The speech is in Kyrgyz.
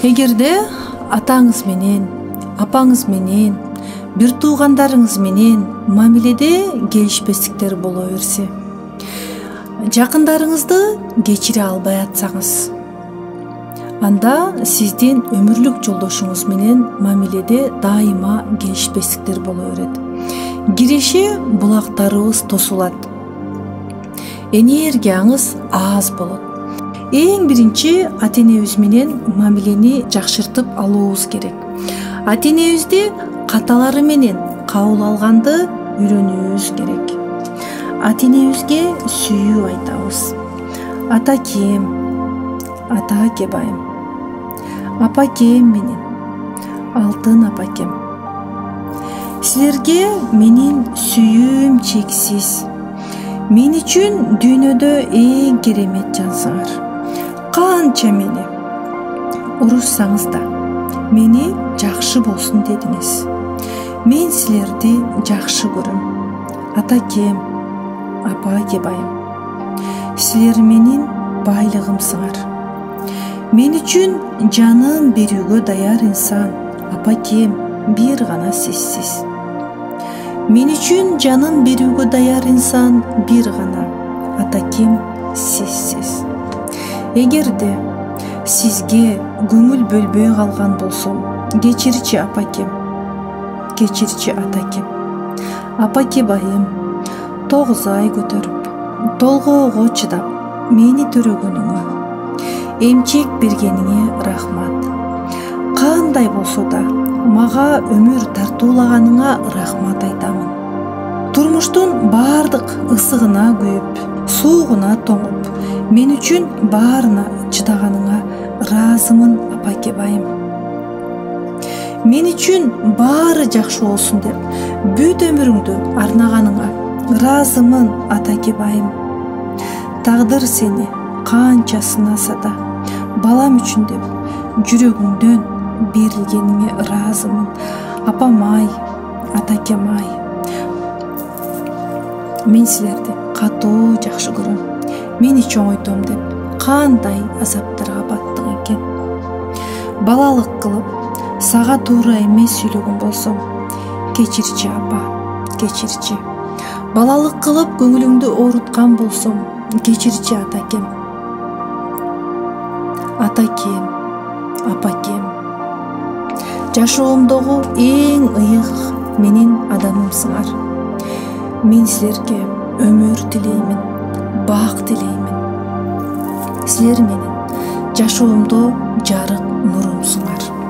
Эгерде атаңыз менен, апаңыз менен, бир туугандарыңыз менен мамиледе келишпестиктер боло берсе, жакындарыңызды кечире албай атсаңыз, анда сиздин өмүрлүк жолдошуңуз менен мамиледе дайыма келишпестиктер боло берет. Киреше булактарыбыз тосулат. Энергияңыз аз болот. Эң биринчи ата-энебиз менен мамилени жакшыртып алуубуз керек. Ата-энебизди каталары менен кабыл алганды үйрөнүүбүз керек. Ата-энебизге сүйүү айтабыз. Атакем, ата-акебайым, апакем менен, алтын апакем. Силерге менин сүйүүм чексиз. Мен үчүн дүйнөдө эң керемет жансыңар. Канча мени урушсаңыз да, мени жакшы болсун дедиңиз. Мен силерди жакшы көрөм. Атакем, апа-акебайым. Силер менин байлыгымсыңар. Мен үчүн жанын берүүгө даяр инсан, апакем, бир гана сизсиз. Мен үчүн жанын берүүгө даяр инсан бир гана, атакем, сизсиз. Эгерде сизге көңүл бөлбөй калган болсом, кечирчи апакем, кечирчи атакем. Апакебайым, 9 ай көтөрүп, толгоого чыдап, мени төрөгөнүңө, эмчек бергениңе рахмат. Кандай болсо да мага өмүр тартуулаганыңа рахмат айтамын. Турмуштун бардык ысыгына күйүп, суугуна тоңуп, мен үчүн баарына чыдаганыңа ыраазымын, апакебайым. Мен үчүн баары жакшы болсун деп, бүт өмүрүңдү арнаганыңа ыраазымын, атакебайым. Тагдыр сени канча сынаса да, балам үчүн деп жүрөгүңдөн берилгениңе ыраазымын, апам-ай, атакем-ай. Мен силерди катуу жакшы көрөм. Мени чоңойтом деп кандай азаптарга баттык экен. Балалык кылып, сага туура эмес сүйлөгөн болсом, кечирчи апа, кечирчи. Балалык кылып көңүлүңдү ооруткан болсом, кечирчи атакем. Атакем, апакем. Жашоомдогу эң ыйык менин адамымсыңар. Мен силерге өмүр тилеймин, бак тилеймин. Силер менин жашоомдо жарык нурумсуңар.